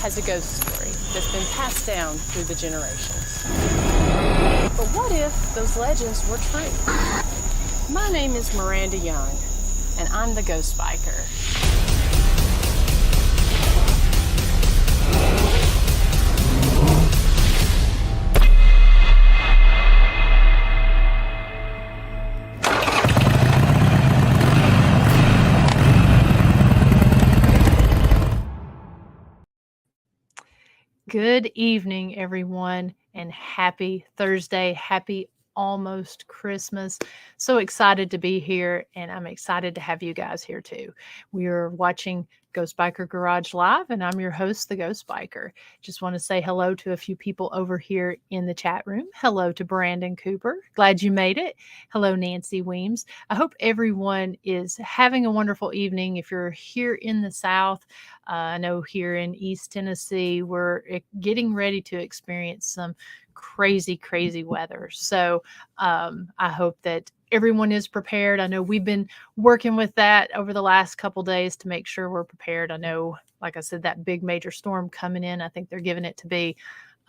has a ghost story that's been passed down through the generations. But what if those legends were true? My name is Miranda Young, and I'm the Ghost Biker. Good evening, everyone, and happy Thursday. Happy almost Christmas. So excited to be here, and I'm excited to have you guys here too. We are watching Ghost Biker Garage Live, and I'm your host, the Ghost Biker. Just want to say hello to a few people over here in the chat room. Hello to Brandon Cooper. Glad you made it. Hello, Nancy Weems. I hope everyone is having a wonderful evening. If you're here in the South, I know here in East Tennessee, we're getting ready to experience some crazy weather. So I hope that everyone is prepared. I know we've been working with that over the last couple days to make sure we're prepared. I know, like I said, that big major storm coming in, I think they're giving it to be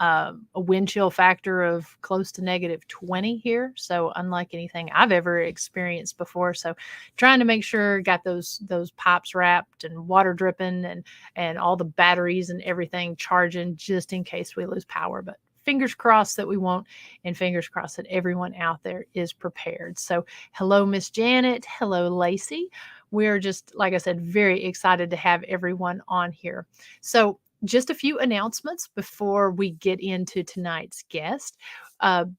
a wind chill factor of close to -20 here. So unlike anything I've ever experienced before. So trying to make sure got those pipes wrapped and water dripping and all the batteries and everything charging just in case we lose power. But fingers crossed that we won't, and fingers crossed that everyone out there is prepared. So hello, Miss Janet. Hello, Lacey. We're just, like I said, very excited to have everyone on here. So just a few announcements before we get into tonight's guest.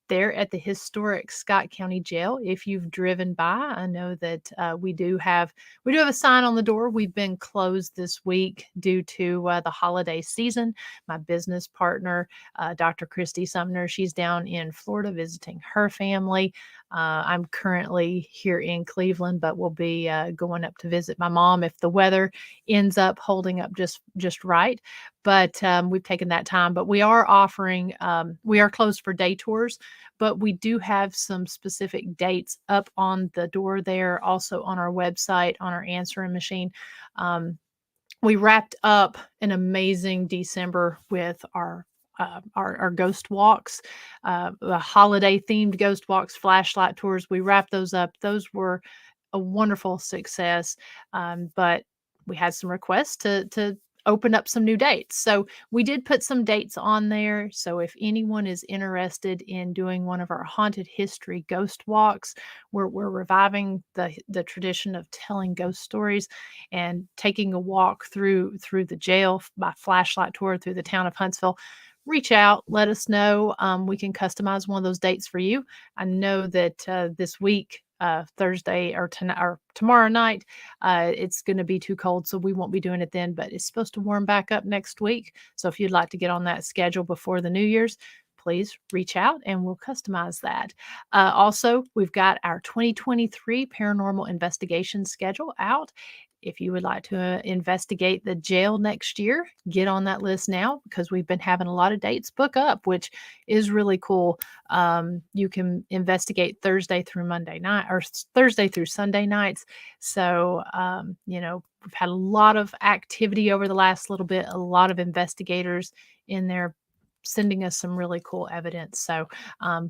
There at the historic Scott County Jail, if you've driven by, I know that we do have a sign on the door. We've been closed this week due to the holiday season. My business partner, Dr. Christy Sumner, she's down in Florida visiting her family. I'm currently here in Cleveland, but we'll be going up to visit my mom if the weather ends up holding up just right. But we've taken that time. But we are offering, we are closed for day tours, but we do have some specific dates up on the door there, also on our website, on our answering machine. We wrapped up an amazing December with our ghost walks, the holiday themed ghost walks, flashlight tours. We wrapped those up. Those were a wonderful success. But we had some requests to open up some new dates. So we did put some dates on there. So if anyone is interested in doing one of our haunted history ghost walks, we're reviving the tradition of telling ghost stories and taking a walk through the jail by flashlight tour through the town of Huntsville. Reach out, let us know. We can customize one of those dates for you. I know that this week, Thursday or tonight or tomorrow night, it's going to be too cold, so we won't be doing it then, but it's supposed to warm back up next week. So if you'd like to get on that schedule before the New Year's, please reach out and we'll customize that. Also, we've got our 2023 paranormal investigation schedule out. If you would like to investigate the jail next year, get on that list now because we've been having a lot of dates book up, which is really cool. You can investigate Thursday through Monday night or Thursday through Sunday nights. So, we've had a lot of activity over the last little bit, a lot of investigators in there sending us some really cool evidence. So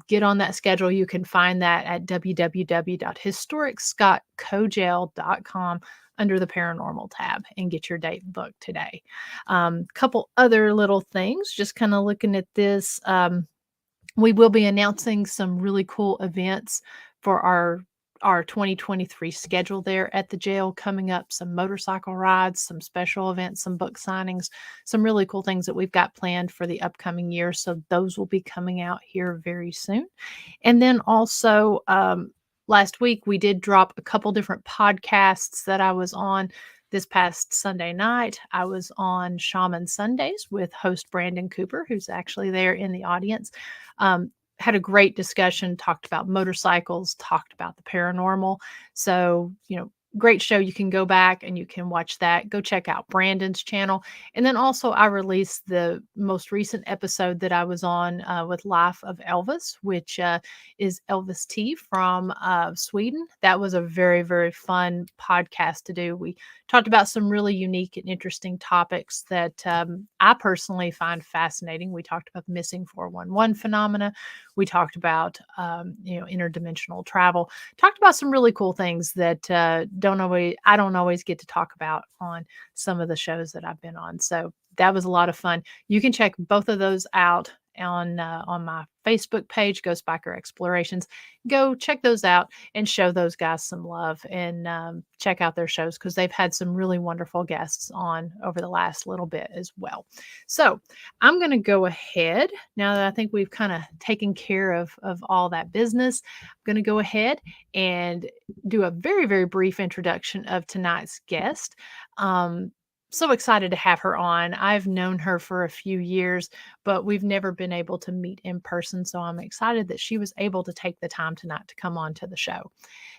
get on that schedule. You can find that at www.historicscottcojail.com under the paranormal tab and get your date booked today. Couple other little things, just kind of looking at this. We will be announcing some really cool events for our 2023 schedule there at the jail coming up, some motorcycle rides, some special events, some book signings, some really cool things that we've got planned for the upcoming year. So those will be coming out here very soon. And then also last week, we did drop a couple different podcasts that I was on. This past Sunday night, I was on Shaman Sundays with host Brandon Cooper, who's actually there in the audience. Had a great discussion, talked about motorcycles, talked about the paranormal. So, great show. You can go back and you can watch that. Go check out Brandon's channel. And then also, I released the most recent episode that I was on with Life of Elvis, which is Elvis T from Sweden. That was a very, very fun podcast to do. We talked about some really unique and interesting topics that I personally find fascinating. We talked about the missing 411 phenomena. We talked about, interdimensional travel. Talked about some really cool things that I don't always get to talk about on some of the shows that I've been on. So that was a lot of fun. You can check both of those out on my Facebook page, Ghost Biker Explorations. Go check those out and show those guys some love, and check out their shows, because they've had some really wonderful guests on over the last little bit as well. So I'm going to go ahead, now that I think we've kind of taken care of all that business. I'm going to go ahead and do a very, very brief introduction of tonight's guest. So excited to have her on. I've known her for a few years, but we've never been able to meet in person. So I'm excited that she was able to take the time tonight to come on to the show.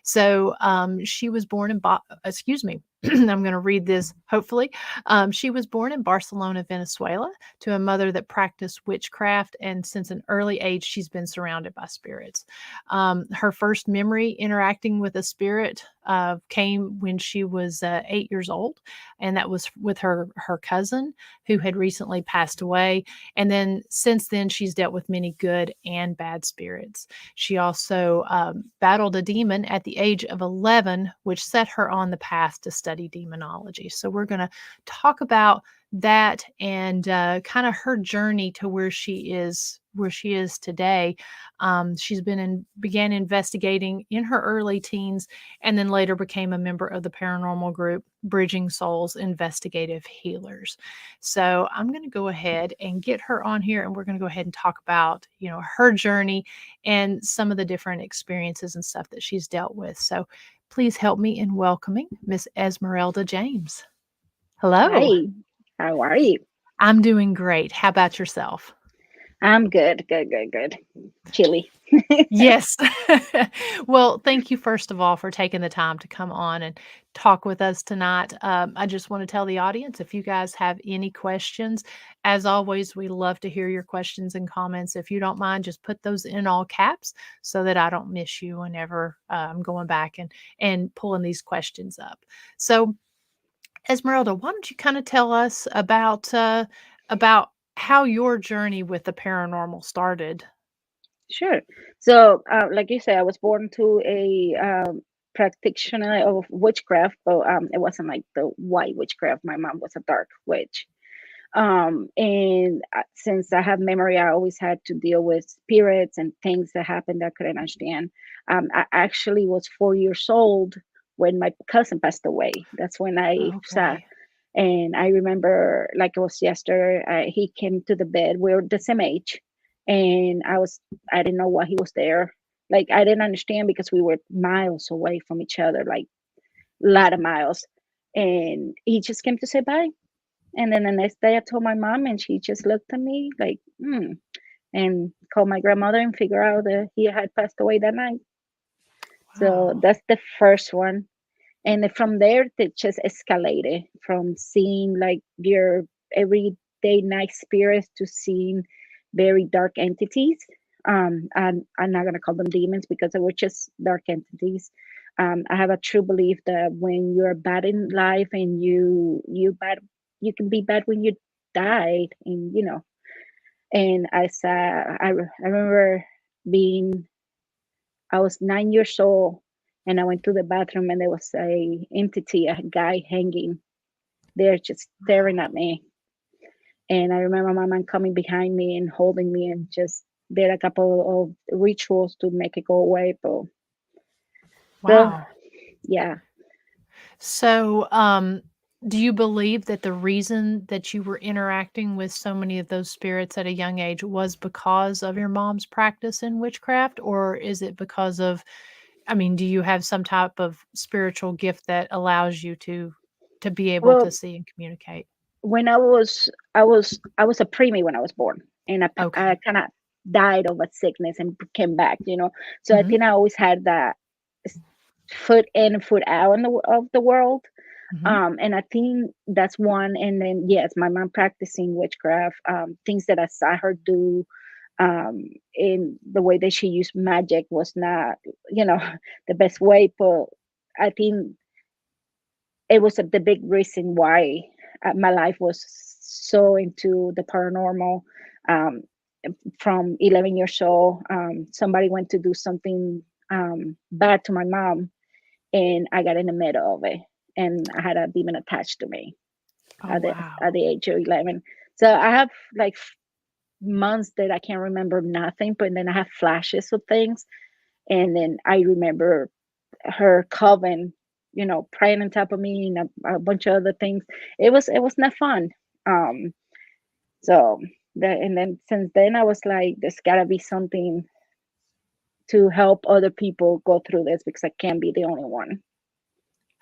So she was born in, I'm going to read this, hopefully. She was born in Barcelona, Venezuela, to a mother that practiced witchcraft, and since an early age, she's been surrounded by spirits. Her first memory interacting with a spirit came when she was 8 years old, and that was with her cousin, who had recently passed away. And then since then, she's dealt with many good and bad spirits. She also battled a demon at the age of 11, which set her on the path to study demonology. So we're going to talk about that and kind of her journey to where she is today. She's began investigating in her early teens, and then later became a member of the paranormal group Bridging Souls Investigative Healers. So I'm going to go ahead and get her on here, and we're going to go ahead and talk about, her journey and some of the different experiences and stuff that she's dealt with. So please help me in welcoming Miss Esmerelda James. Hello. Hi, how are you? I'm doing great. How about yourself? I'm good, good. Chilly. Yes. Well, thank you, first of all, for taking the time to come on and talk with us tonight. I just want to tell the audience, if you guys have any questions, as always, we love to hear your questions and comments. If you don't mind, just put those in all caps so that I don't miss you whenever I'm going back and pulling these questions up. So, Esmeralda, why don't you kind of tell us about how your journey with the paranormal started? Sure. So, like you said, I was born to a practitioner of witchcraft, but it wasn't like the white witchcraft. My mom was a dark witch. And since I have memory, I always had to deal with spirits and things that happened that I couldn't understand. I actually was 4 years old when my cousin passed away. That's when I saw. Okay. And I remember, like it was yesterday, he came to the bed. We were the same age, and I didn't know why he was there. Like I didn't understand because we were miles away from each other, like a lot of miles. And he just came to say bye. And then the next day, I told my mom, and she just looked at me like, and called my grandmother and figured out that he had passed away that night. So Wow. that's the first one. And then from there, it just escalated from seeing like your everyday night spirits to seeing very dark entities. And I'm not gonna call them demons because they were just dark entities. I have a true belief that when you're bad in life and you bad, you can be bad when you died, and And I remember being I was 9 years old, and I went to the bathroom, and there was a entity, a guy hanging there, just staring Wow. at me. And I remember my mom coming behind me and holding me, and just did a couple of rituals to make it go away. But so, Wow. yeah. So, do you believe that the reason that you were interacting with so many of those spirits at a young age was because of your mom's practice in witchcraft, or is it because of, I mean, do you have some type of spiritual gift that allows you to be able to Well, see and communicate? when I was a preemie when I was born, and I Okay. kind of died of a sickness and came back. So I Hmm. think I always had that foot in and foot out of the world. Hmm. And I think that's one. And then yes, my mom practicing witchcraft, things that I saw her do, in the way that she used magic was not, you know, the best way. But I think it was the big reason why my life was so into the paranormal. Um, from 11 years old, somebody went to do something bad to my mom, and I got in the middle of it, and I had a demon attached to me Oh, at the wow. age of 11. So I have like months that I can't remember nothing, but then I have flashes of things, and then I remember her coven, praying on top of me and a bunch of other things. It was not fun. Um, so that, and then since then I was like, there's gotta be something to help other people go through this because I can't be the only one.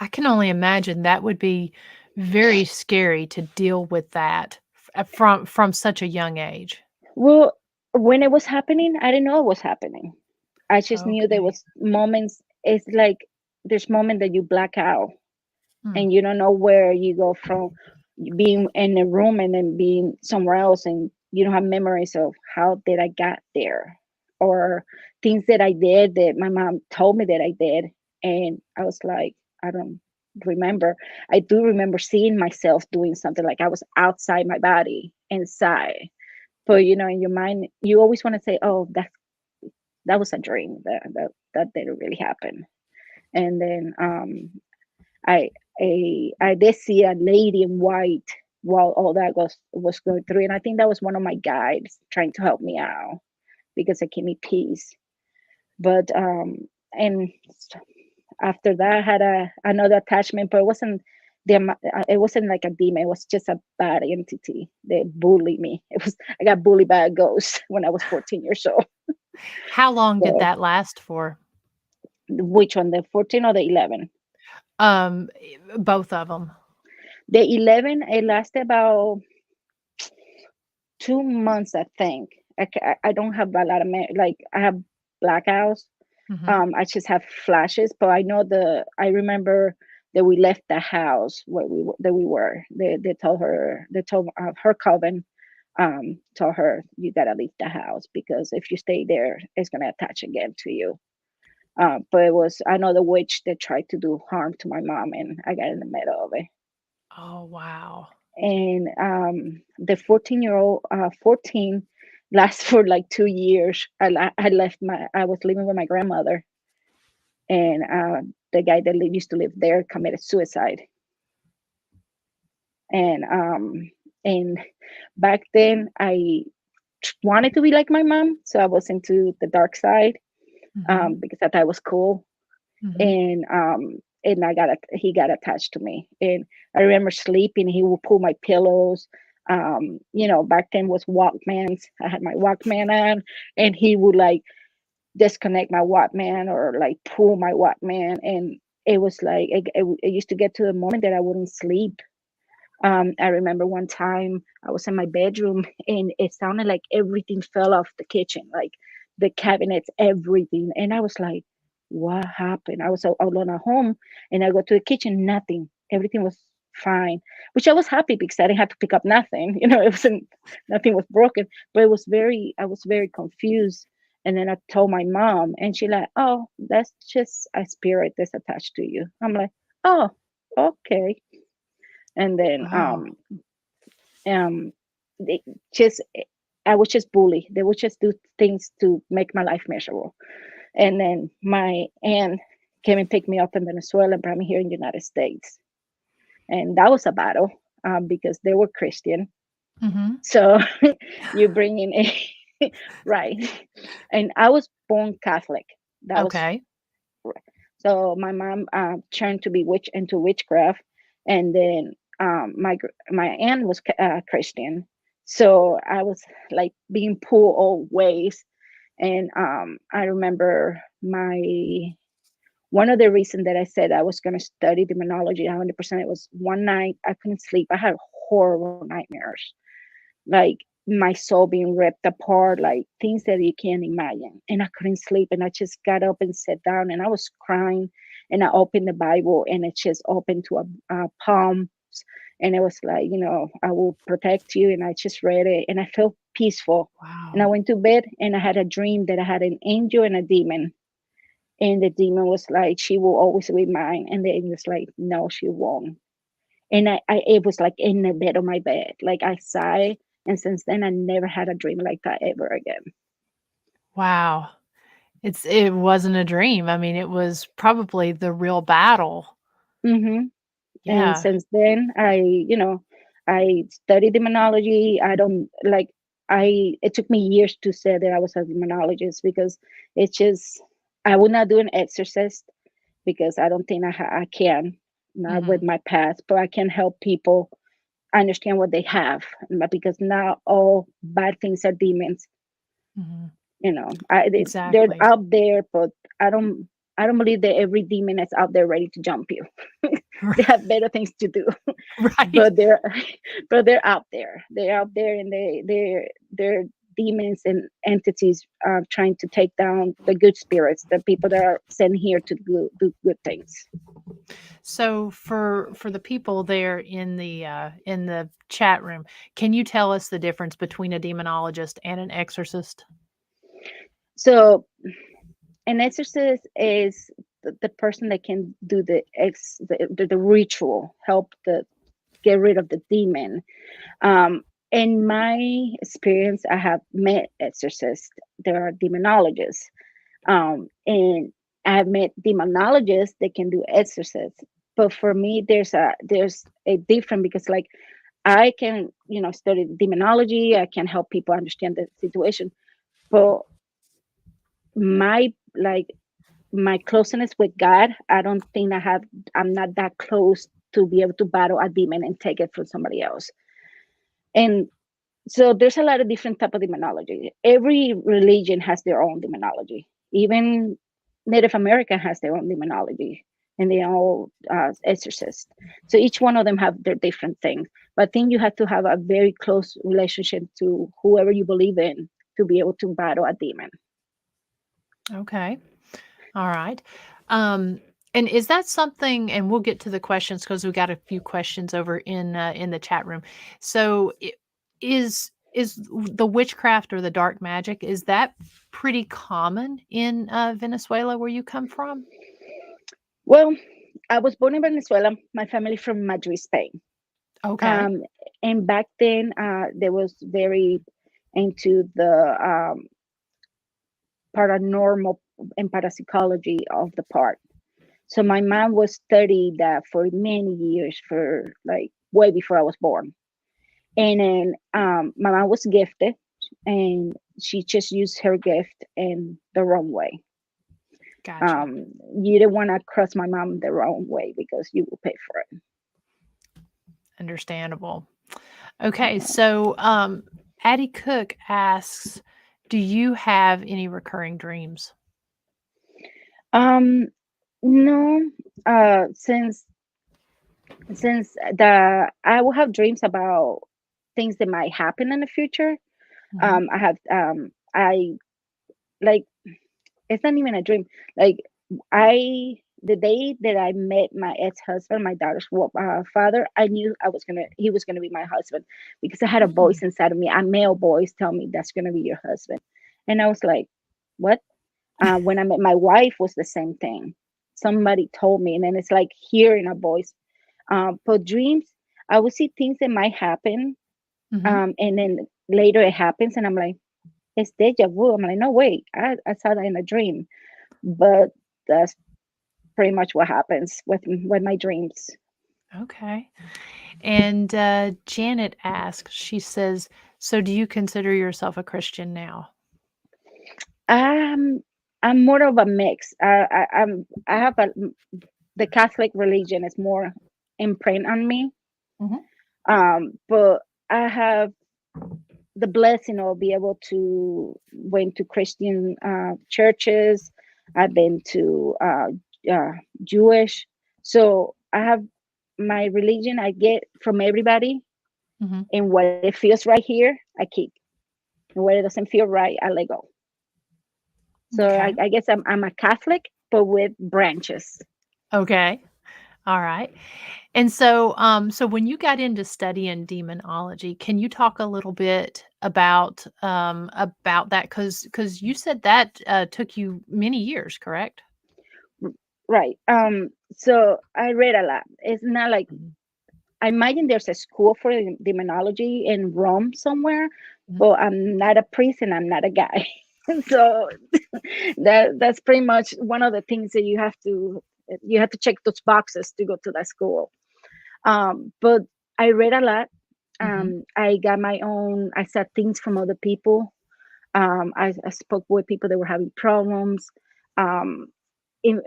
I can only imagine that would be very scary to deal with that from such a young age. Well, when it was happening, I didn't know it was happening. I just knew there Okay. was moments. It's like there's moments that you black out Mm. and you don't know where you go from being in a room and then being somewhere else, and you don't have memories of how did I got there, or things that I did that my mom told me that I did, and I was like, I don't remember. I do remember seeing myself doing something, like I was outside my body inside, but in your mind you always want to say, oh, that was a dream, that didn't really happen. And then I I did see a lady in white while all that was going through, and I think that was one of my guides trying to help me out because it gave me peace. But and after that, I had another attachment, but it wasn't like a demon. It was just a bad entity that bullied me. I got bullied by a ghost when I was 14 years old. How long did So that last for? which one, the 14 or the 11? Both of them. The 11, it lasted about 2 months, I think. I don't have a lot of like I have blackouts. Mhm. I just have flashes, but I remember that we left the house where we were. They told her, her coven, told her, you gotta leave the house because if you stay there, it's gonna attach again to you. But it was another witch that tried to do harm to my mom, and I got in the middle of it. Oh, wow. And the 14-year-old 14 lasts for like 2 years. I was living with my grandmother, and the guy that used to live there committed suicide. And back then I wanted to be like my mom, so I was into the dark side, Mhm. because I thought it was cool. Mhm. And he got attached to me, and I remember sleeping, he would pull my pillows. Back then was Walkmans. I had my Walkman on, and he would like disconnect my Walkman or like pull my Walkman, and it was like it used to get to the moment that I wouldn't sleep. I remember one time I was in my bedroom and it sounded like everything fell off the kitchen, like the cabinets, everything. And I was like, what happened? I was alone at home, and I go to the kitchen, nothing. Everything was fine, which I was happy because I didn't have to pick up nothing. It wasn't, nothing was broken, but I was very confused. And then I told my mom, and she like, oh, that's just a spirit that's attached to you. I'm like, oh, okay. And then Wow. um they just I was just bullied. They would just do things to make my life miserable. And then my aunt came and picked me up in Venezuela and brought me here in the United States. And that was a battle, because they were Christian. Mhm. So you bring in a right. And I was born Catholic. That was Okay. So my mom turned to be into witchcraft, and then my aunt was Christian, so I was like being pulled all ways. And I remember my one of the reasons that I said I was going to study demonology 100%. It was one night I couldn't sleep. I had horrible nightmares, like my soul being ripped apart, like things that you can't imagine. And I couldn't sleep. And I just got up and sat down and I was crying. And I opened the Bible and it just opened to a palm. And it was like, I will protect you. And I just read it and I felt peaceful. And I Wow. went to bed and I had a dream that I had an angel and a demon. And the demon was like, she will always be mine. And the angel was like, no, she won't. And it was like in the bed of my bed. Like I sighed. And since then, I never had a dream like that ever again. Wow. It wasn't a dream. I mean, it was probably the real battle. hmm And Yeah. since then, I studied demonology. I don't like, it took me years to say that I was a demonologist because it's just, I would not do an exorcist because I don't think I can, not with Mhm. my past, but I can help people understand what they have. But because not all bad things are demons. Mhm. They're Exactly. out there, but I don't I don't believe that every demon is out there ready to jump you. They have better things to do. Right. But they're but they're out there. They're out there, and they're demons and entities trying to take down the good spirits, the people that are sent here to do good things. So for the people there in the chat room, can you tell us the difference between a demonologist and an exorcist? So an exorcist is the person that can do the ritual, help the get rid of the demon. In my experience, I have met exorcists. There are demonologists, and I have met demonologists that can do exorcists. But for me, there's a different because like I can study demonology. I can help people understand the situation, but my like my closeness with God, I don't think I'm not that close to be able to battle a demon and take it from somebody else. And so there's a lot of different type of demonology. Every religion has their own demonology. Even Native American has their own demonology, and they are all exorcists. So each one of them have their different things. But I think you have to have a very close relationship to whoever you believe in to be able to battle a demon. Okay. All right. Um, and is that something, and we'll get to the questions because we got a few questions over in the chat room. So is the witchcraft or the dark magic, is that pretty common in Venezuela where you come from? Well, I was born in Venezuela. My family from Madrid, Spain. Okay. Um, and back then, there was very into the paranormal and parapsychology of the part. So my mom was studying that for many years, for like way before I was born. And then my mom was gifted, and she just used her gift in the wrong way. Gotcha. Um, you don't want to cross my mom the wrong way because you will pay for it. Understandable. Okay. So Addie Cook asks, do you have any recurring dreams? Um, no, since the I will have dreams about things that might happen in the future. Hmm. I like it's not even a dream. Like I the day that I met my ex-husband, my daughter's father, I knew he was gonna be my husband because I had a voice inside of me, a male voice tell me that's gonna be your husband. And I was like, what? When I met my wife was the same thing. Somebody told me, and then it's like hearing a voice. For dreams, I would see things that might happen, Hmm. and then later it happens, and I'm like, it's deja vu. I'm like, no, wait, I saw that in a dream. But that's pretty much what happens with my dreams. Okay. And Janet asks, she says, so do you consider yourself a Christian now? I'm I'm more of a mix. I have the Catholic religion is more imprint on me. Hmm. But I have the blessing of be able to went to Christian churches. I've been to uh, Jewish, so I have my religion. I get from everybody, Hmm. and what it feels right here, I keep. Where it doesn't feel right, I let go. So Okay. I guess I'm a Catholic, but with branches. Okay. All right. And so, so when you got into studying demonology, can you talk a little bit about that? Because you said that took you many years, correct? Right. So I read a lot. It's not like, Mhm. I imagine there's a school for demonology in Rome somewhere, Mhm. but I'm not a priest and I'm not a guy. So that's pretty much one of the things that you have to check those boxes to go to that school. But I read a lot. Mhm. I got my own. I saw things from other people. I spoke with people that were having problems. Um, in,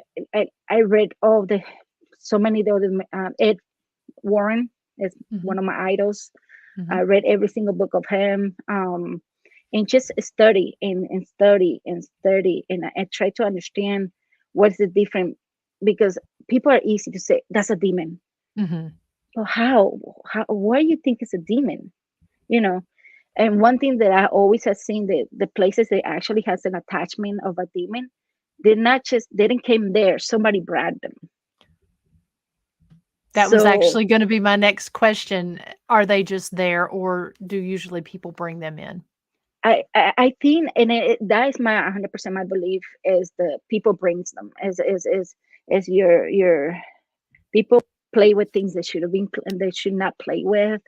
I read all the so many of the other Ed Warren is Mhm. one of my idols. I Mhm. read every single book of him, and just study and study and study, and I try to understand what's the difference, because people are easy to say that's a demon. Mhm. Well, how why do you think it's a demon? You know, and one thing that I always have seen, the places that actually has an attachment of a demon, they're not just they didn't came there. Somebody brought them. That was So actually gonna be my next question. Are they just there, or do usually people bring them in? I think, and that is my 100% my belief, is the people brings them, as your people play with things they should have been and they should not play with.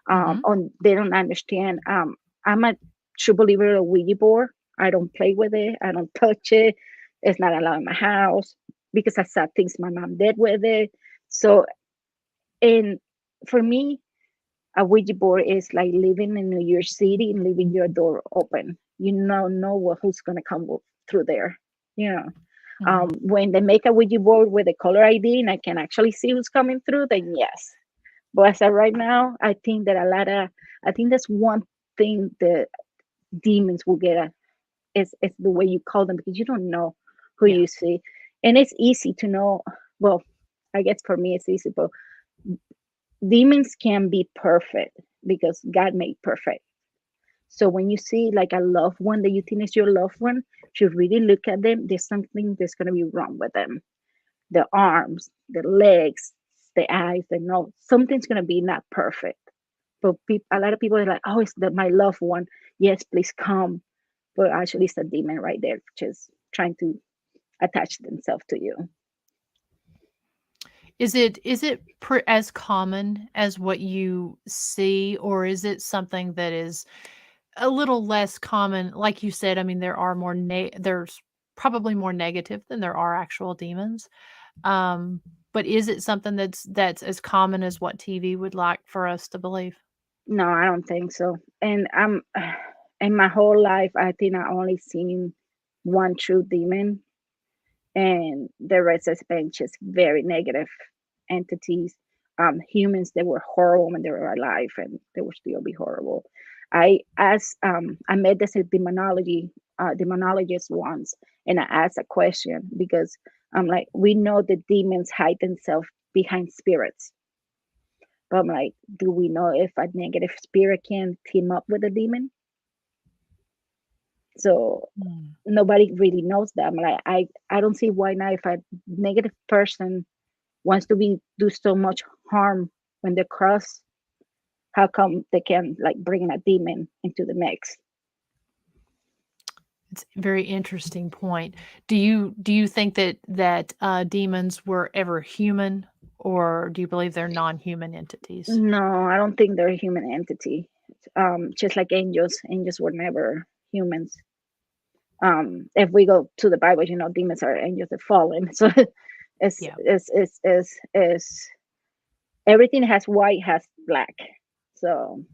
Mhm. On They don't understand. I'm a true believer of Ouija board. I don't play with it. I don't touch it. It's not allowed in my house because I saw things my mom did with it. So, and for me, a Ouija board is like living in New York City and leaving your door open. You know what who's gonna come through there. You know, Mhm. when they make a Ouija board with a color ID and I can actually see who's coming through, then yes. But as of right now, I think that I think that's one thing that demons will get at, is the way you call them, because you don't know who Yeah. you see, and it's easy to know. Well, I guess for me it's easy, but demons can be perfect because God made perfect. So when you see like a loved one that you think is your loved one, you really look at them. There's something that's gonna be wrong with them. The arms, the legs, the eyes, the nose. Something's gonna be not perfect. But a lot of people are like, "Oh, it's my loved one. Yes, please come." But actually, it's a demon right there, just trying to attach themselves to you. Is it as common as what you see, or is it something that is a little less common? Like you said, I mean, there's probably more negative than there are actual demons. Um, but is it something that's as common as what TV would like for us to believe? No, I don't think so. And I'm in my whole life, I think I only seen one true demon, and the rest has been just very negative entities. Humans that were horrible when they were alive, and they will still be horrible. I met this demonologist once, and I asked a question because I'm like, we know that demons hide themselves behind spirits, but I'm like, do we know if a negative spirit can team up with a demon? So Mm. nobody really knows that. I'm like, I don't see why not. If a negative person wants to be do so much harm when they cross, how come they can like bring a demon into the mix? It's a very interesting point. Do you think that demons were ever human, or do you believe they're non-human entities? No, I don't think they're a human entity. Just like angels, angels were never humans. If we go to the Bible, demons are angels that fallen. So Yeah. it's everything has white, has black. So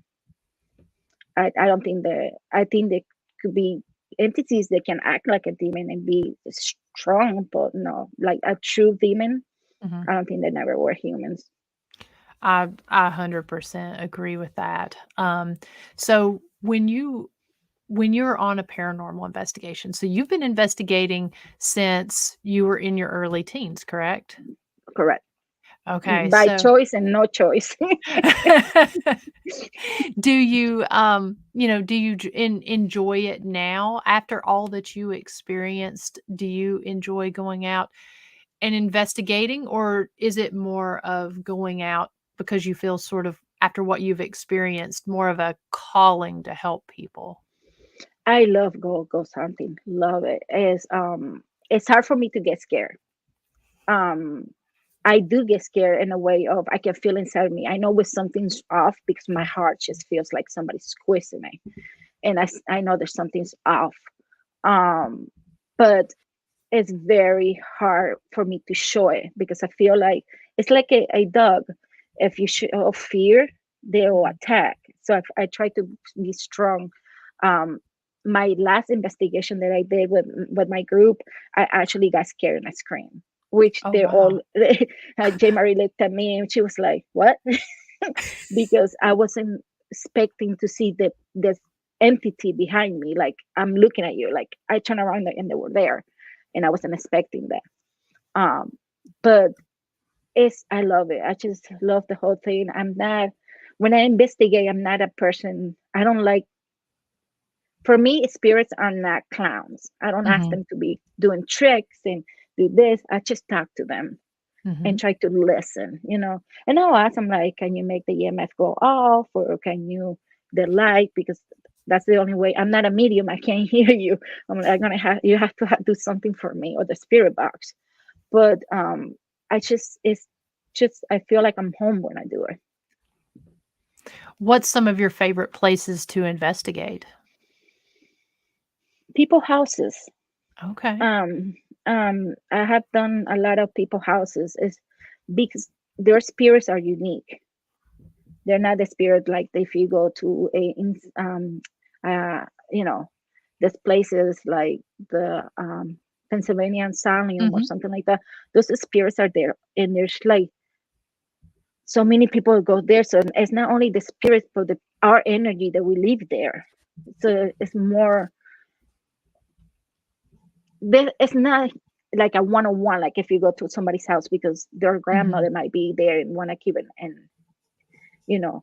I don't think I think there could be entities that can act like a demon and be strong, but no, like a true demon. Mhm. I don't think they never were humans. I 100% agree with that. So when you're on a paranormal investigation, so you've been investigating since you were in your early teens, correct? Correct. Okay, by so choice and no choice. do you, do you enjoy it now after all that you experienced? Do you enjoy going out and investigating, or is it more of going out because you feel sort of after what you've experienced, more of a calling to help people? I love ghost hunting. Love it. It's hard for me to get scared. Um, I do get scared in a way of I can feel inside me. I know when something's off because my heart just feels like somebody's squeezing me, and I know there's something's off. Um, but it's very hard for me to show it because I feel like it's like a dog. If you show fear, they will Mhm. attack. So I try to be strong. Um, my last investigation that I did with my group, I actually got scared and I screamed. Which Oh, they're all, wow. J. Marie looked at me and she was like, "What?" Because I wasn't expecting to see this entity behind me. Like I'm looking at you. Like I turned around and they were there, and I wasn't expecting that. Um, but it's I love it. I just love the whole thing. I'm not when I investigate. I'm not a person. I don't like. For me, spirits are not clowns. I don't ask Mhm, them to be doing tricks and do this. I just talk to them and mhm. try to listen, And I'll ask them like, can you make the EMF go off or can you the light because that's the only way. I'm not a medium. I can't hear you. I'm gonna have you have to do something for me or the spirit box. But I just it's just I feel like I'm home when I do it. What's some of your favorite places to investigate? People houses. Okay. Um I have done a lot of people houses is because their spirits are unique. They're not the spirit like if you go to uh you know there's places like the Pennsylvania Asylum or Mhm. something like that. Those spirits are there, and there's like so many people go there. So it's not only the spirits, but our energy that we live there. So it's more. It's not like a one-on-one. Like if you go to somebody's house because their Mhm. grandmother might be there and want to keep it and you know,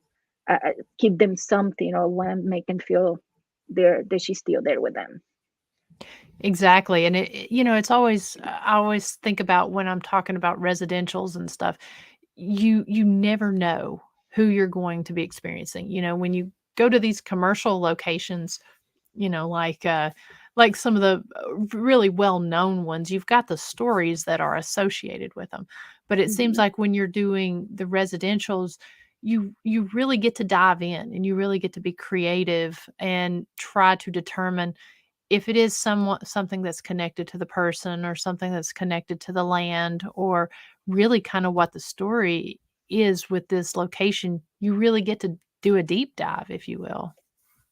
give them something or want to make them feel that she's still there with them. Exactly, and it's always I always think about when I'm talking about residentials and stuff, you never know who you're going to be experiencing, when you go to these commercial locations, like some of the, really well-known ones, you've got the stories that are associated with them, but it seems Hmm. like when you're doing the residentials, you really get to dive in, and you really get to be creative and try to determine if it is something that's connected to the person or something that's connected to the land or really kind of what the story is with this location, you really get to do a deep dive, if you will.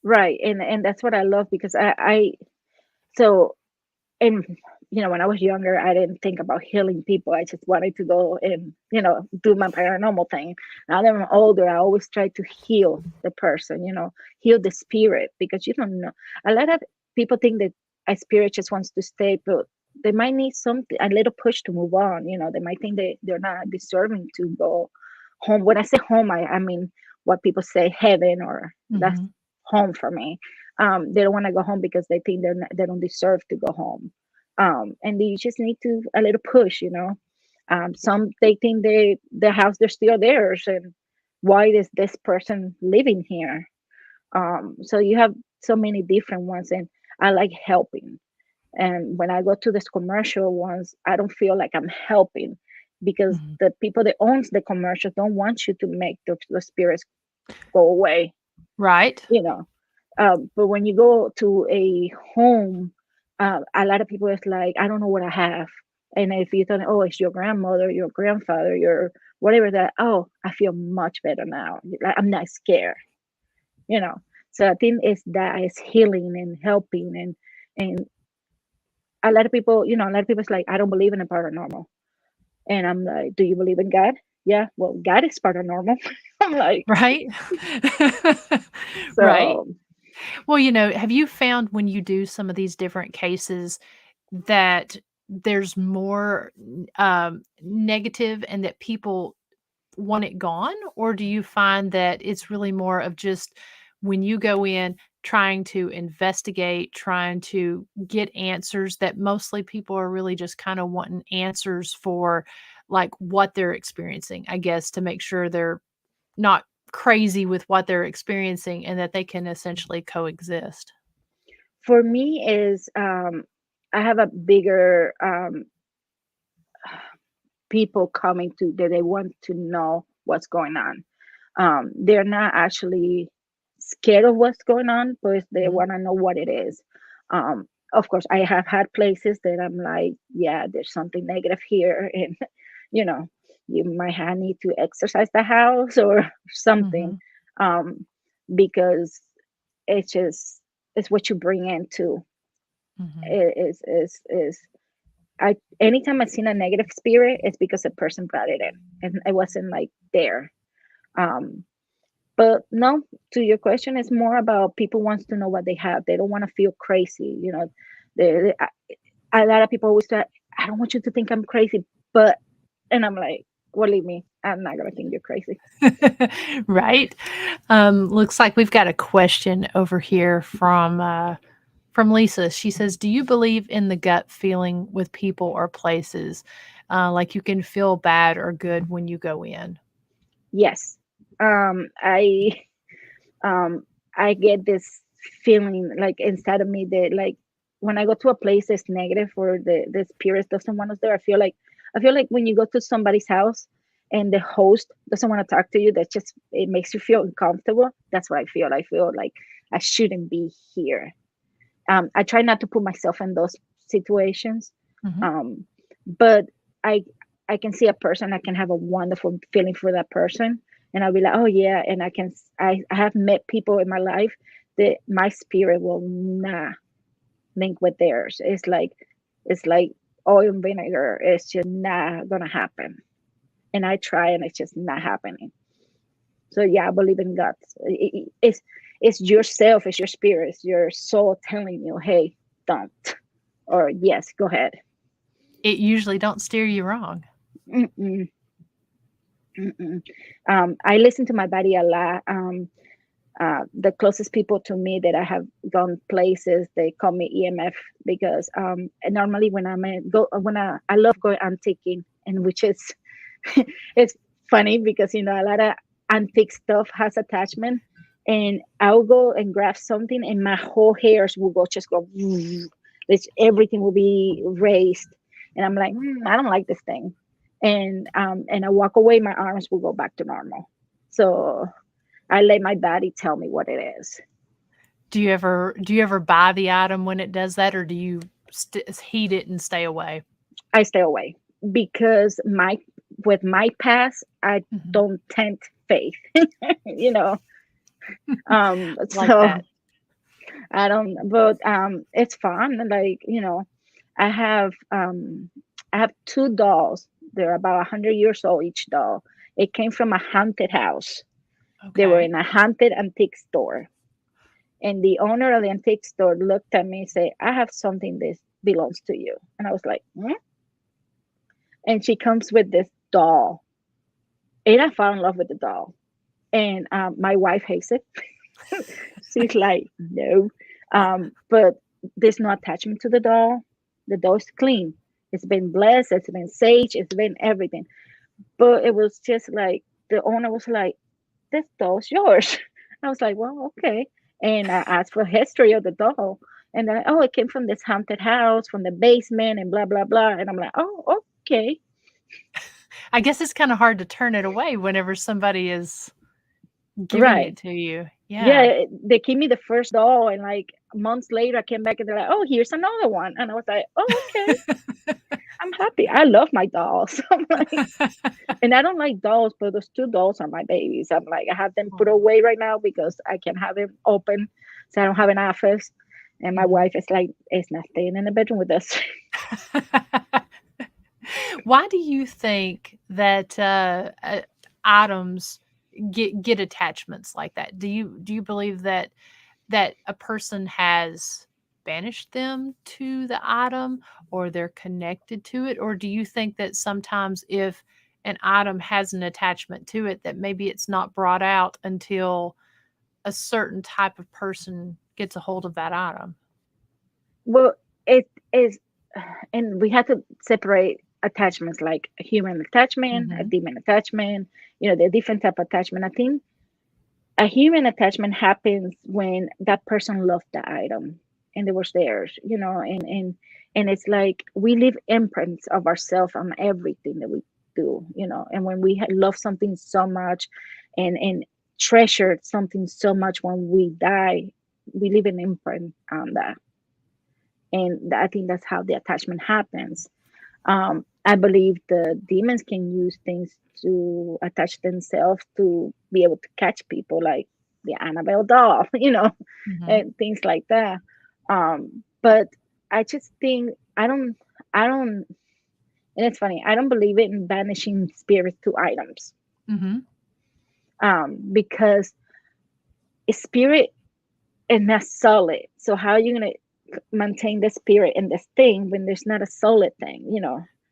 Right, and that's what I love because I so and when I was younger, I didn't think about healing people. I just wanted to go and do my paranormal thing. Now that I'm older, I always try to heal the person, heal the spirit because you don't know. A lot of people think that a spirit just wants to stay, but they might need something a little push to move on. They might think they're not deserving to go home. When I say home, I mean what people say heaven or that's Mhm. home for me. They don't want to go home because they think they don't deserve to go home. And you just need to a little push. Some they think the house they're still theirs, and why is this person living here? So you have so many different ones, and I like helping. And when I go to these commercial ones, I don't feel like I'm helping because Mhm. the people that owns the commercial don't want you to make the spirits go away. Right. You know, but when you go to a home, a lot of people is like, I don't know what I have. And if you tell them, oh, it's your grandmother, your grandfather, your whatever that, oh, I feel much better now. Like, I'm not scared, you know. So I think it's that it's healing and helping and a lot of people's like, I don't believe in the paranormal. And I'm like, do you believe in God? Yeah, well, God is paranormal. I'm like, Right. Right. so Well, have you found when you do some of these different cases that there's more negative and that people want it gone? Or do you find that it's really more of just when you go in trying to investigate, trying to get answers, that mostly people are really just kind of wanting answers for like what they're experiencing, I guess, to make sure they're not crazy with what they're experiencing and that they can essentially coexist? For me is I have a bigger people coming to that they want to know what's going on. They're not actually scared of what's going on, but they Mhm. want to know what it is. Of course, I have had places that I'm like, yeah, there's something negative here, and you know, you might have need to exercise the house or something, Mhm. um, because it's just it's what you bring into. Mhm. Is I anytime I've seen a negative spirit, it's because a person brought it in, and it wasn't like there. Um, but no, to your question, it's more about people wants to know what they have. They don't want to feel crazy. A lot of people always say, "I don't want you to think I'm crazy," but and I'm like, believe me, I'm not gonna think you're crazy. Right. Looks like we've got a question over here from Lisa. She says, "Do you believe in the gut feeling with people or places? Like you can feel bad or good when you go in?" Yes, I um I get this feeling like inside of me that like when I go to a place that's negative or the spirit doesn't want us there, I feel like when you go to somebody's house and the host doesn't want to talk to you, that just it makes you feel uncomfortable. That's what I feel. I feel like I shouldn't be here. I try not to put myself in those situations. Mhm. Um, but I I can see a person, I can have a wonderful feeling for that person, and I'll be like, oh yeah, and I have met people in my life that my spirit will not link with theirs. It's like oil and vinegar. It's just not gonna happen. And I try, and it's just not happening. So yeah, I believe in God. It's yourself, it's your spirit, it's your soul telling you, hey, don't, or yes, go ahead. It usually don't steer you wrong. Mm-mm, mm-mm. I listen to my body a lot. The closest people to me that I have gone places, they call me EMF because normally when I love going antiquing, and which is it's funny because a lot of antique stuff has attachment, and I'll go and grab something and my whole hairs will go it's, everything will be raised, and I'm like, I don't like this thing, and I walk away, my arms will go back to normal. So I let my body tell me what it is. Do you ever buy the item when it does that, or do you heat it and stay away? I stay away because my with my past, I Mhm. don't tempt faith. you know, Like so that. I don't. But it's fun. Like I have um, I have two dolls. They're about 100 years old each doll. It came from a haunted house. They were Okay. in a haunted antique store, and the owner of the antique store looked at me and said, "I have something that belongs to you." And I was like, "Hmm?" And she comes with this doll, and I fell in love with the doll. And my wife hates it. She's like, no. But there's no attachment to the doll. The doll's clean. It's been blessed. It's been sage. It's been everything. But it was just like the owner was like, "This doll's yours." I was like, "Well, okay." And I asked for history of the doll, and then oh, it came from this haunted house, from the basement, and blah blah blah. And I'm like, "Oh, okay, I guess it's kinda hard to turn it away whenever somebody is giving right." it to you. Yeah. Yeah, they gave me the first doll, and like months later, I came back and they're like, "Oh, here's another one," and I was like, "Oh, okay, I'm happy. I love my dolls." I'm like, and I don't like dolls, but those two dolls are my babies. I'm like, I have them put Aw. away right now because I can have them open, so I don't have an office. And my Mhm. wife is like, "It's not staying in the bedroom with us." Why do you think that, items get attachments like that? Do you believe that a person has banished them to the item or they're connected to it? Or do you think that sometimes if an item has an attachment to it that maybe it's not brought out until a certain type of person gets a hold of that item. Well, it is, and we had to separate attachments like a human attachment, a Mhm. demon attachment, the different type of attachment. I think a human attachment happens when that person loved the item and it was theirs, and it's like we leave imprints of ourselves on everything that we do, and when we love something so much and treasure something so much, when we die, we leave an imprint on that. And I think that's how the attachment happens. I believe the demons can use things to attach themselves to be able to catch people, like the Annabelle doll, Mhm. and things like that. But I just think I don't, and it's funny, I don't believe in banishing spirits to items, Mhm. because a spirit is not solid. So how are you gonna maintain the spirit in this thing when there's not a solid thing?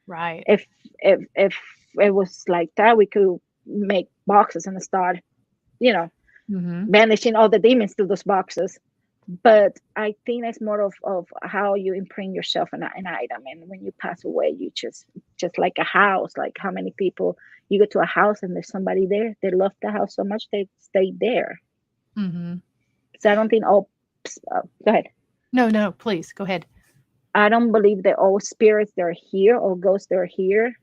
Right. If if it was like that, we could make boxes and start, you know, Mhm. banishing all the demons to those boxes. But I think it's more of how you imprint yourself in an item, and when you pass away, you just like a house. Like how many people you go to a house and there's somebody there, they love the house so much they stay there. Mhm. So I don't think all. Go ahead. No, no, please go ahead. I don't believe that all spirits that are here or ghosts that are here,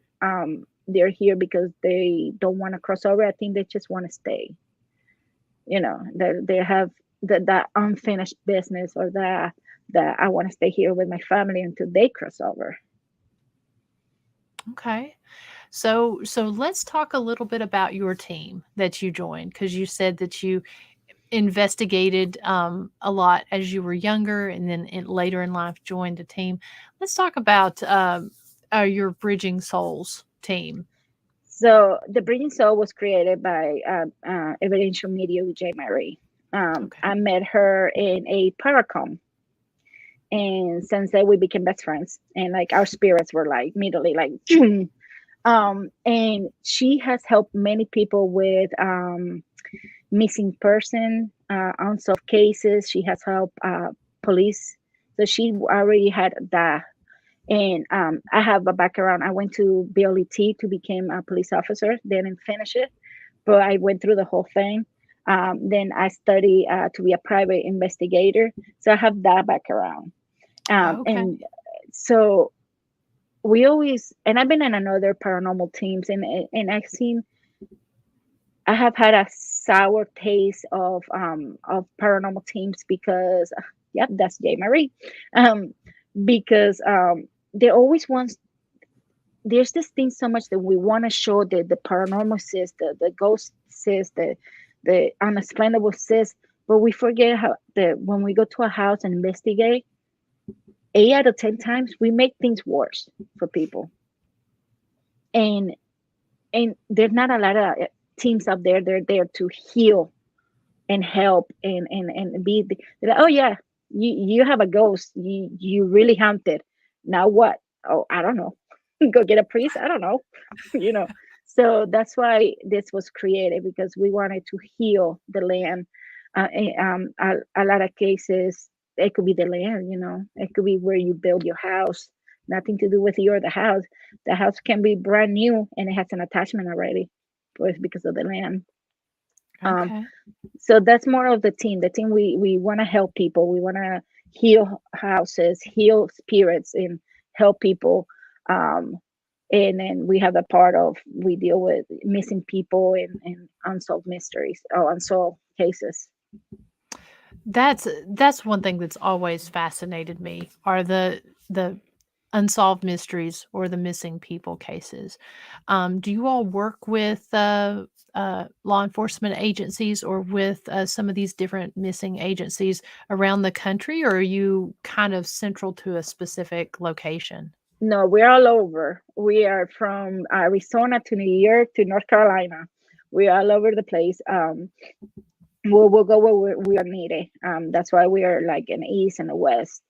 they're here because they don't want to cross over. I think they just want to stay. They have that unfinished business, or that I want to stay here with my family until they cross over. Okay. So let's talk a little bit about your team that you joined, because you said that you investigated a lot as you were younger, and then later in life joined a team. Let's talk about your Bridging Souls team. So the Breeding Soul was created by Evidential Media with J. Marie. Okay. I met her in a paracom, and since then we became best friends, and like our spirits were like immediately like and she has helped many people with missing person, unsolved cases. She has helped police, so she already had that. And I have a background. I went to BLET to become a police officer, didn't finish it, but I went through the whole thing. Then I studied to be a private investigator, so I have that background. Okay. And so we always, and I've been in another paranormal teams, and I've seen, I have had a sour taste of paranormal teams because, yep, that's J Marie, um, because they always want, there's this thing so much that we want to show the paranormal sis, the ghost sis, the unexplainable sis, but we forget how that when we go to a house and investigate, 8 out of 10 times we make things worse for people. And there's not a lot of teams out there. They're there to heal and help and be. They're like, oh yeah, you have a ghost. You really haunted. Now what? Oh, I don't know. Go get a priest. I don't know. you know. So that's why this was created, because we wanted to heal the land. A lot of cases, it could be the land. It could be where you build your house. Nothing to do with you or the house. The house can be brand new and it has an attachment already, but it's because of the land. Um, Okay. so that's more of the team. The team, we want to help people. We want to heal houses, heal spirits, and help people. Um, and then we have the part of, we deal with missing people and unsolved mysteries or unsolved cases. That's one thing that's always fascinated me, are the unsolved mysteries or the missing people cases. Do you all work with law enforcement agencies, or with some of these different missing agencies around the country, or are you kind of central to a specific location? No, we're all over. We are from Arizona to New York to North Carolina. We're all over the place. We'll go where we are needed. That's why we are like in the east and the west.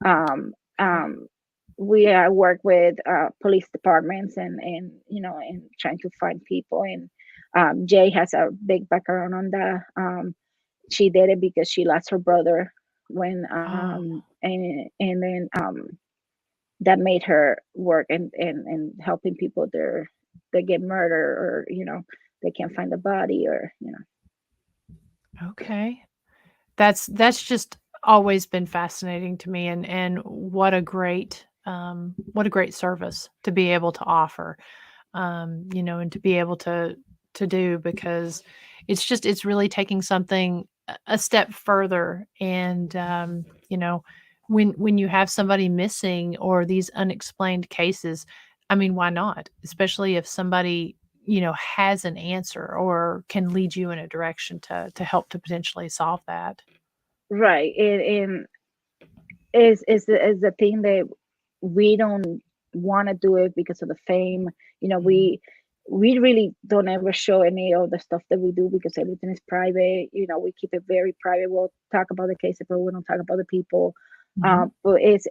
Um, um, work with police departments, and and trying to find people. And Jay has a big background on that. She did it because she lost her brother when Oh, and then that made her work and helping people there that get murdered, or they can't find the body, or okay. That's just always been fascinating to me, and what a great service to be able to offer, and to be able to do, because it's really taking something a step further. And when you have somebody missing or these unexplained cases, I mean, why not? Especially if somebody has an answer or can lead you in a direction to help to potentially solve that. right. And is the thing that we don't want to do it because of the fame. Mhm. We really don't ever show any of the stuff that we do because everything is private. We keep it very private. We'll talk about the cases, but we don't talk about the people. Mhm. But it's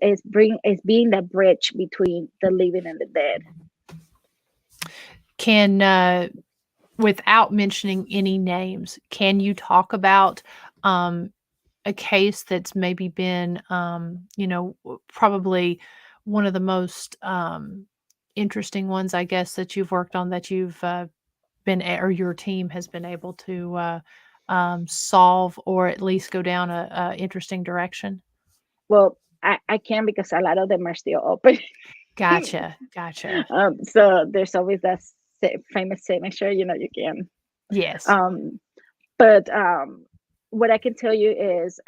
being that bridge between the living and the dead. Can without mentioning any names, can you talk about um, a case that's maybe been, probably one of the most interesting ones, I guess, that you've worked on, that you've or your team has been able to solve, or at least go down a interesting direction? Well, I can because a lot of them are still open. Gotcha. Gotcha. So there's always that famous signature. You can. Yes. Um, but what I can tell you is,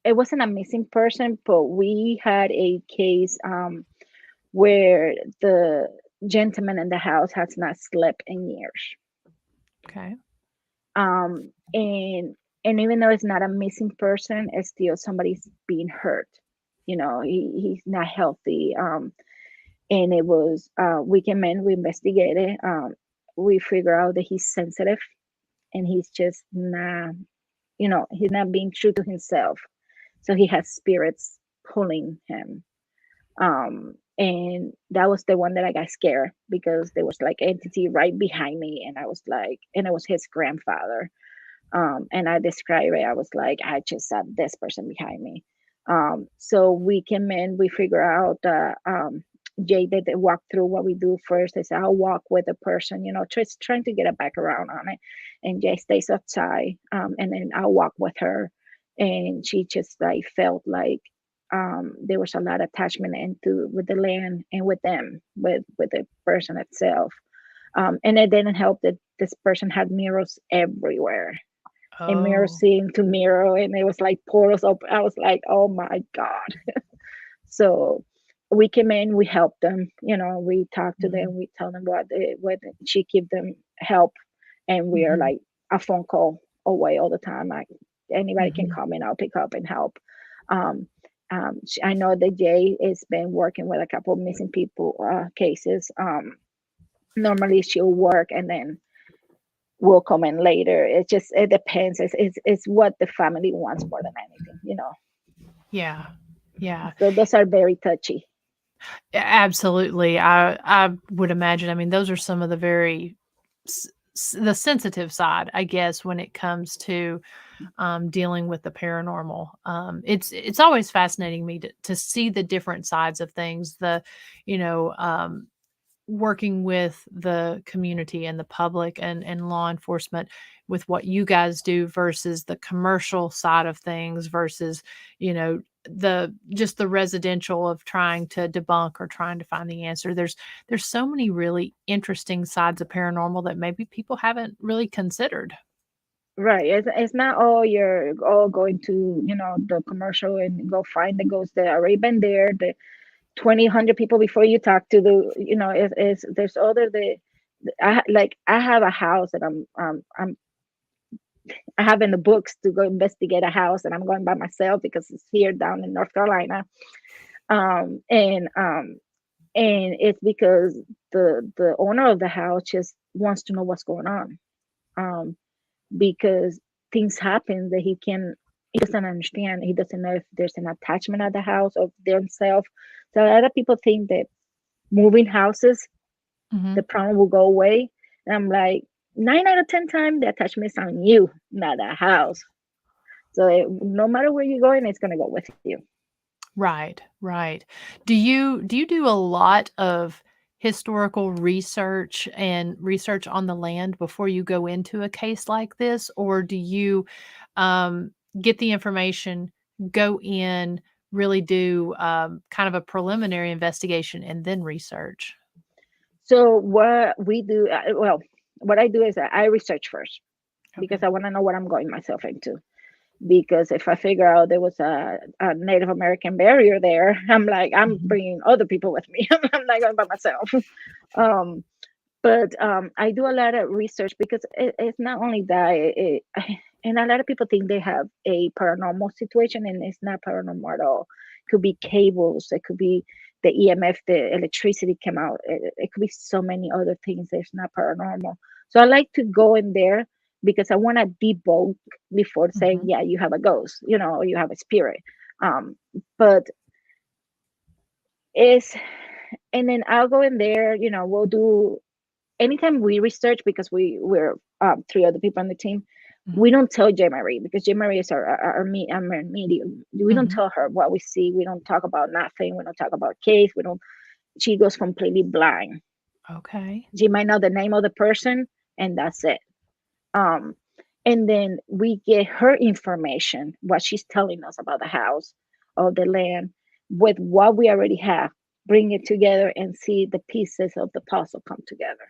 it wasn't a missing person, but we had a case where the gentleman in the house has not slept in years. Okay. And even though it's not a missing person, it's still somebody's being hurt. He's not healthy. And it was we came in, we investigated. We figure out that he's sensitive, and he's just not, he's not being true to himself. So he has spirits pulling him. And that was the one that I got scared because there was like entity right behind me, and I was like, and it was his grandfather. And I described it. I was like, I just saw this person behind me. So we came in, we figure out Jay did the walk through. What we do first is I'll walk with the person, just trying to get a background on it. And Jay stays outside, and then I'll walk with her. And she just like felt like there was a lot of attachment into with the land and with them, with the person itself. And it didn't help that this person had mirrors everywhere, and mirror Oh. seeing to mirror, and it was like portals open. I was like, oh my god. So we came in, we helped them, we talked to Mhm. them, we tell them what she give them help. And we are Mhm. like a phone call away all the time. Like, anybody can Mhm. come in, I'll pick up and help. um, I know that Jay has been working with a couple of missing people cases. Normally she'll work and then will come in later. It depends. It's what the family wants more than anything. Yeah. Yeah. So those are very touchy. Absolutely. I would imagine. I mean, those are some of the very the sensitive side, I guess, when it comes to dealing with the paranormal. It's always fascinating me to see the different sides of things. You know, um, Working with the community and the public and law enforcement with what you guys do versus the commercial side of things versus the just the residential of trying to debunk or trying to find the answer. There's so many really interesting sides of paranormal that maybe people haven't really considered. Right. It's not all you're all going to, the commercial and go find the ghost that already been there, the 100 people before you talk to there's other I have a house that I have in the books to go investigate a house, and I'm going by myself because it's here down in North Carolina. Um, and um, and it's because the owner of the house just wants to know what's going on. Um, because things happen that he can. he doesn't understand. He doesn't know if there's an attachment at the house of themselves. So a lot of people think that moving houses, Hmm. the problem will go away. And I'm like, 9 out of 10 times, the attachment is on you, not the house. So no matter where you're going, it's gonna go with you. Right, right. Do you do a lot of historical research and research on the land before you go into a case like this, or do you um, get the information, go in, really do kind of a preliminary investigation, and then research? So what we do, well, what I do is I research first because Okay. I want to know what I'm going myself into. Because if I figure out there was a Native American barrier there, I'm like, I'm Mhm. bringing other people with me. I'm not going by myself. Um, but I do a lot of research because it's not only that, and a lot of people think they have a paranormal situation, and it's not paranormal at all. It could be cables, it could be the EMF, the electricity came out, it could be so many other things that's not paranormal. So I like to go in there because I want to debunk before saying, Mhm. yeah, you have a ghost, or you have a spirit. Um, but it's, and then I'll go in there, we'll do anytime we research because we're three other people on the team. Mhm. We don't tell J Marie because J Marie is our medium. We don't Mhm. tell her what we see. We don't talk about nothing. We don't talk about case. We don't. She goes completely blind. Okay. She might know the name of the person, and that's it. Um, and then we get her information, what she's telling us about the house or the land, with what we already have. Bring it together and see the pieces of the puzzle come together.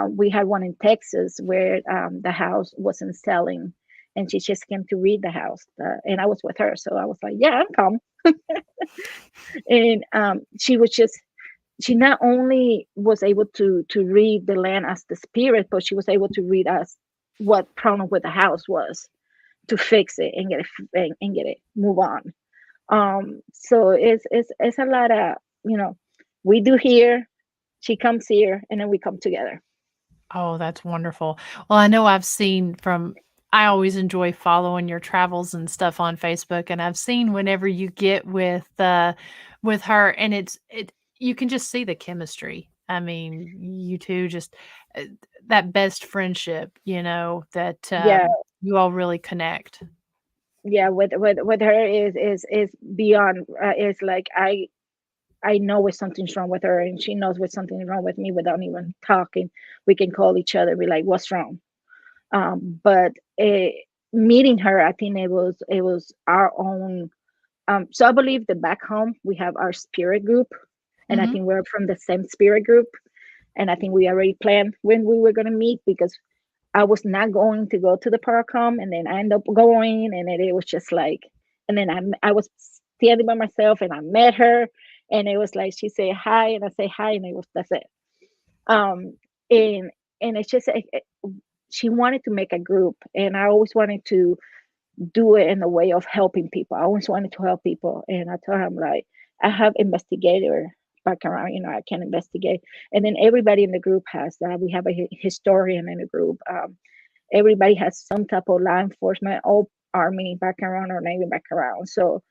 We had one in Texas where the house wasn't selling, and she just came to read the house, and I was with her, so I was like, "Yeah, I'm come." And she not only was able to read the land as the spirit, but she was able to read us what problem with the house was to fix it and get it and get it move on. So it's a lot of you know we do here, she comes here, and then we come together. Oh, that's wonderful. Well, I know I've seen from I always enjoy following your travels and stuff on Facebook, and I've seen whenever you get with her, and it you can just see the chemistry. I mean, you two just uh, that best friendship, that Yeah, you all really connect. yeah, with her is beyond, it's like I know when something's wrong with her, and she knows when something's wrong with me without even talking. We can call each other, be like, what's wrong? But meeting her, I think it was our own. So I believe that back home we have our spirit group, and I Mhm. think we're from the same spirit group, and I think we already planned when we were going to meet, because I was not going to go to the Paracom, and then I ended up going, and then it was just like, and then I was standing by myself, and I met her, and it was like she said hi, and I say hi, and it was that's it. Um, and it's just she wanted to make a group, and I always wanted to do it in a way of helping people. I always wanted to help people, and I told him like I have investigator background. I can investigate, and then everybody in the group has that. We have a historian in the group. Everybody has some type of law enforcement or army background or navy background. So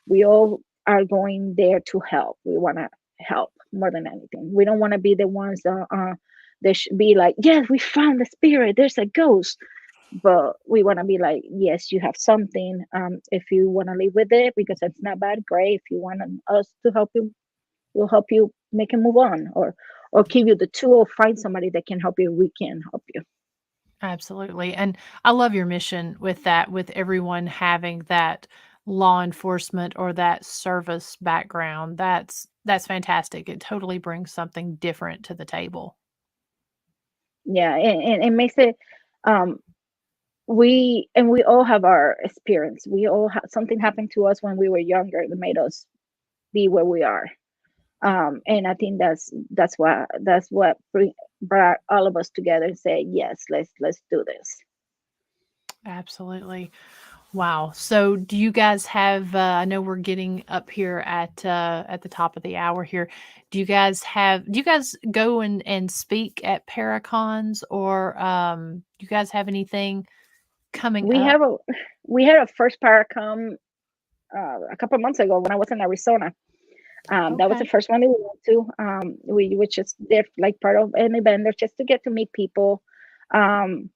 we all are going there to help. We want to help more than anything. We don't want to be the ones that should be like, yes, we found the spirit. There's a ghost. But we want to be like, yes, you have something. If you want to live with it because it's not bad, great. If you want us to help you, we'll help you make it move on, or give you the tool. Find somebody that can help you. We can help you. Absolutely. And I love your mission with that, with everyone having that law enforcement or that service background. That's fantastic. It totally brings something different to the table. Yeah, and it makes it. Um, we all have our experience. We all have something happened to us when we were younger that made us be where we are. And I think that's what brought all of us together and say, yes, let's do this. Absolutely. Wow. So do you guys have I know we're getting up here at the top of the hour here. Do you guys go and speak at Paracons, or do you guys have anything coming We have up? a we had a first paracom a couple of months ago when I was in Arizona. That was the Okay. first one that we went to. We were just there like part of an event, or just to get to meet people. Um,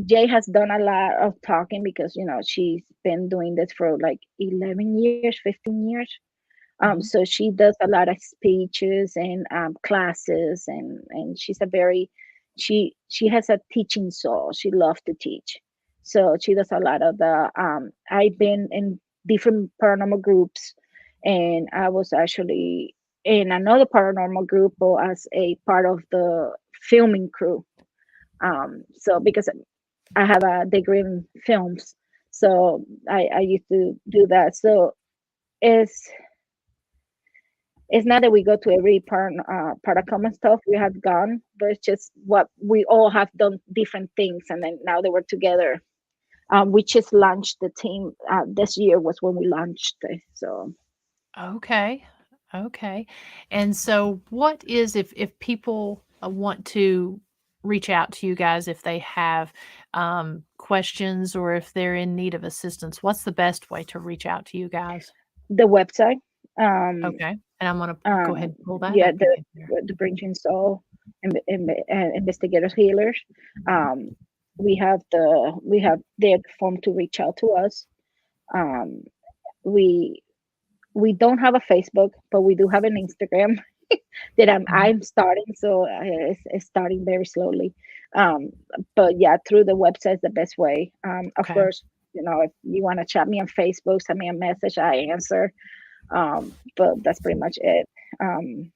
Jay has done a lot of talking because she's been doing this for like 11 years, 15 years. Mhm. So she does a lot of speeches and classes, and she has a teaching soul. She loves to teach, so she does a lot of the. I've been in different paranormal groups, and I was actually in another paranormal group or as a part of the filming crew. So because I have a degree in films, so I used to do that. So it's it's not that we go to every part of common stuff we have gone, but it's just what we all have done different things, and then now that we're together, we just launched the team. This year was when we launched it. So Okay. Okay. And so what is if people want to reach out to you guys if they have questions or if they're in need of assistance, what's the best way to reach out to you guys? the website, um, Okay. And I'm going to go ahead um, and pull that yeah, up the again here. the Bridging Soul, Investigative Healers. Um, we have their form to reach out to us. Um, we we don't have a Facebook, but we do have an Instagram that Mhm. I'm starting. So it's starting very slowly. Um, but yeah, through the website is the best way. Of Okay. course, if you want to chat me on Facebook, send me a message, I answer. But that's pretty much it. Um,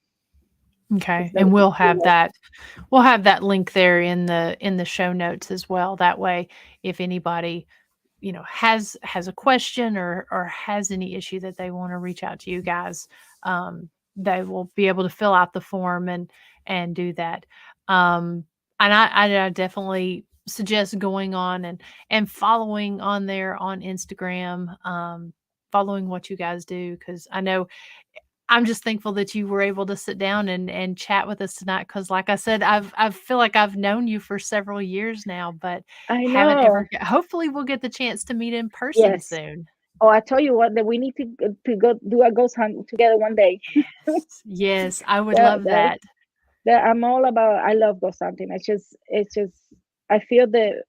it's Okay. the And the we'll have that link there in the show notes as well. That way if anybody has a question or has any issue that they want to reach out to you guys, they will be able to fill out the form and do that. Um, and I definitely suggest going on and following on there on Instagram, following what you guys do because I know I'm just thankful that you were able to sit down and chat with us tonight. Because, like I said, I feel like I've known you for several years now, but I haven't know. ever hopefully, we'll get the chance to meet in person Yes. soon. Oh, I tell you what, that we need to go do a ghost hunt together one day. Yes. Yes, I would That love that that. that I'm all about. I love ghost hunting. It's just I feel that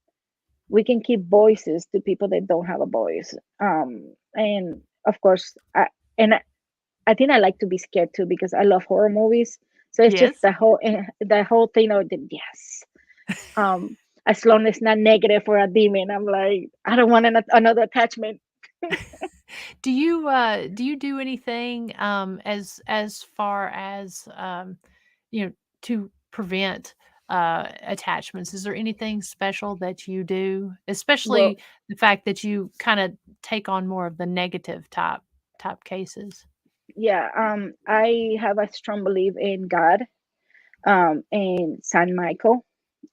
we can keep voices to people that don't have a voice. And of course, I think I like to be scared too because I love horror movies. So it's just Yes. the whole thing of the yes. Um, as long as it's not negative or a demon, I'm like I don't want another attachment. Do you do anything, as far as, to prevent, attachments? Is there anything special that you do? Well, Especially the fact that you kinda take on more of the negative type cases. yeah. I have a strong belief in God. And San Michael.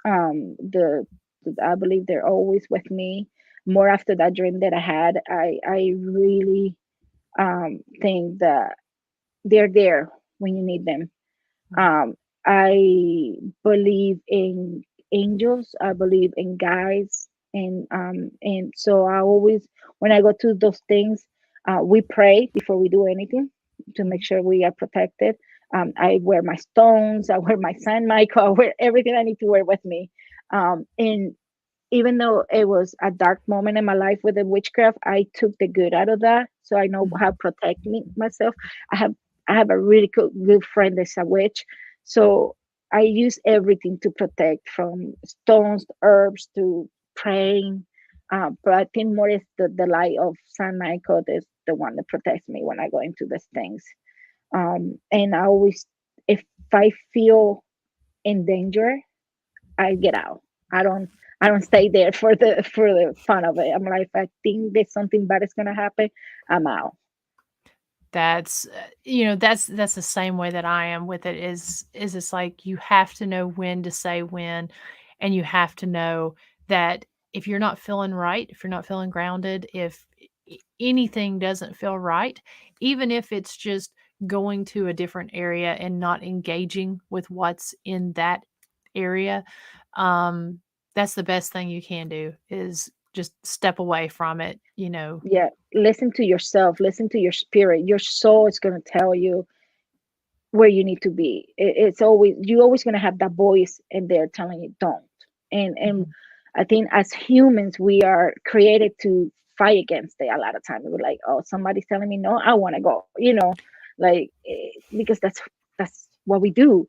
I believe they're always with me. More after that dream that I had, I really think that they're there when you need them. Mhm. Um, I believe in angels. I believe in guides, and so I always, when I go to those things, we pray before we do anything to make Mhm. sure we are protected. I wear my stones. I wear my San Michael. I wear everything I need to wear with me. And even though it was a dark moment in my life with the witchcraft, I took the good out of that. So I know how Mhm. to protect myself. I have I have a really good friend that's a witch. So I use everything to protect from stones, herbs to praying. But I think more is the light of San Michael is the one that protects me when I go into these things. And I always, if I feel in danger, I get out. I don't I don't stay there for the fun of it. I'm like, if I think that something bad is gonna happen, I'm out. That's, that's the same way that I am with it is it's like you have to know when to say when, and you have to know that if you're not feeling right, if you're not feeling grounded, if anything doesn't feel right, even if it's just going to a different area and not engaging with what's in that area, um, That's the best thing you can do is just step away from it, you know. Yeah, listen to yourself, listen to your spirit. Your soul is going to tell you where you need to be. It's always, you're always going to have that voice in there telling you don't. And Mhm. I think as humans we are created to fight against it. A lot of times we're like, oh, somebody's telling me no, I want to go, like, because that's what we do.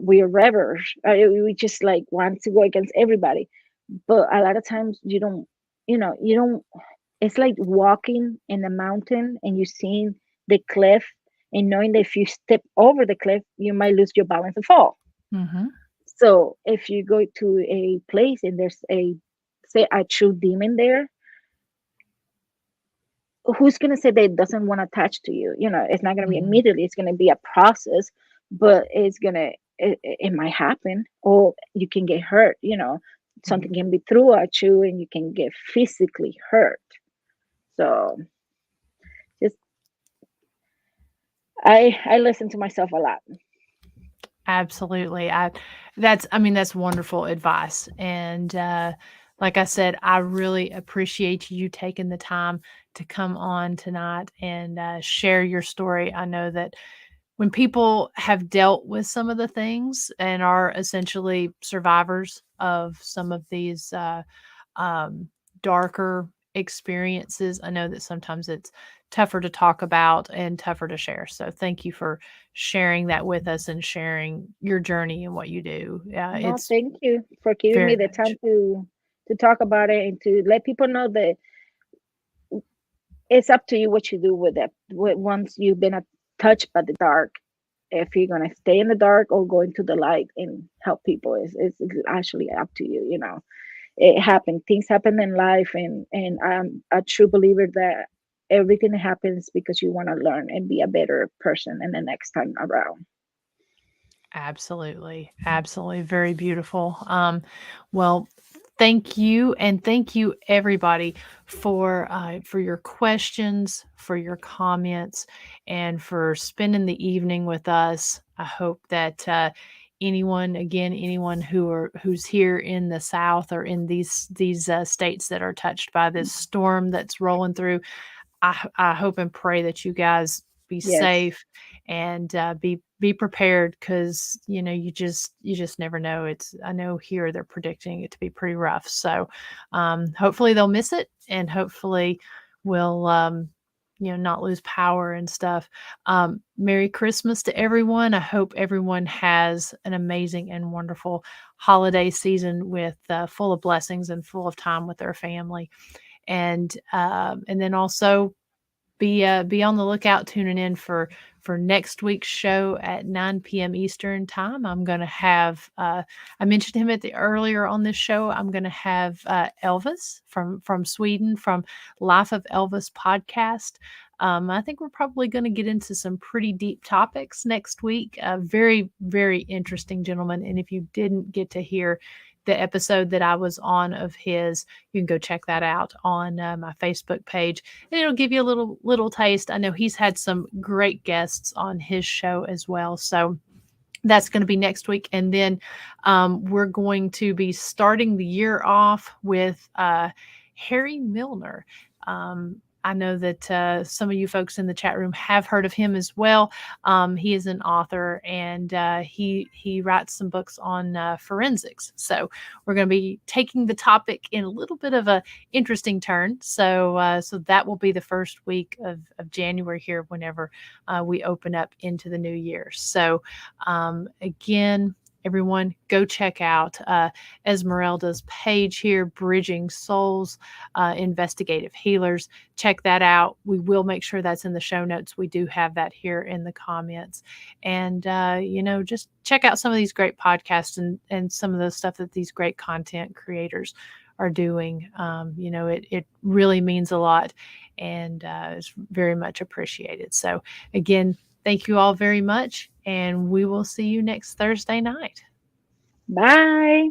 We are rebels. We just like want to go against everybody. But a lot of times you don't. It's like walking in a mountain and you seeing the cliff and knowing that if you step over the cliff, you might lose your balance and fall. Mhm. So if you go to a place and there's say a true demon there, who's gonna say that it doesn't want to attach to you? It's not gonna be Mhm. immediately. It's gonna be a process, but it might happen, or you can get hurt. Mhm. Something can be through at you, and you can get physically hurt. So just I listen to myself a lot. Absolutely. I mean, that's wonderful advice. And like I said, I really appreciate you taking the time to come on tonight and share your story. I know that when people have dealt with some of the things and are essentially survivors of some of these um, darker experiences, I know that sometimes it's tougher to talk about and tougher to share. So thank you for sharing that with us and sharing your journey and what you do. No, It's thank you for giving me very the time much. to talk about it and to let people know that it's up to you what you do with it. Once you've been touched by the dark, if you're gonna stay in the dark or go into the light and help people, is actually up to you. It happened. Things happen in life, and I'm a true believer that everything happens because you want to learn and be a better person and the next time around. Absolutely. Absolutely. Very beautiful. Well, thank you. And thank you everybody for your questions, for your comments, and for spending the evening with us. I hope that anyone who's here in the South or in these states that are touched by this storm that's rolling through, I hope and pray that you guys be Yes. safe and be prepared because you just never know. I know here they're predicting it to be pretty rough. So hopefully they'll miss it and hopefully we'll not lose power and stuff. Merry Christmas to everyone. I hope everyone has an amazing and wonderful holiday season with full of blessings and full of time with their family and then also be on the lookout tuning in for next week's show at 9 p.m. Eastern time. I'm going to have I mentioned him earlier on this show. I'm going to have Elvis from Sweden from Life of Elvis podcast. I think we're probably going to get into some pretty deep topics next week. Very, very interesting gentleman. And if you didn't get to hear the episode that I was on of his, you can go check that out on my Facebook page, and it'll give you a little taste. I know he's had some great guests on his show as well, so that's going to be next week. And then we're going to be starting the year off with Harry Milner. I know that some of you folks in the chat room have heard of him as well. He is an author and he writes some books on forensics. So we're going to be taking the topic in a little bit of a interesting turn. So that will be the first week of January here whenever we open up into the new year. So again, everyone, go check out Esmerelda's page here, Bridging Souls, Investigative Healers. Check that out. We will make sure that's in the show notes. We do have that here in the comments. And, just check out some of these great podcasts and some of the stuff that these great content creators are doing. It really means a lot and is very much appreciated. So, again, thank you all very much, and we will see you next Thursday night. Bye.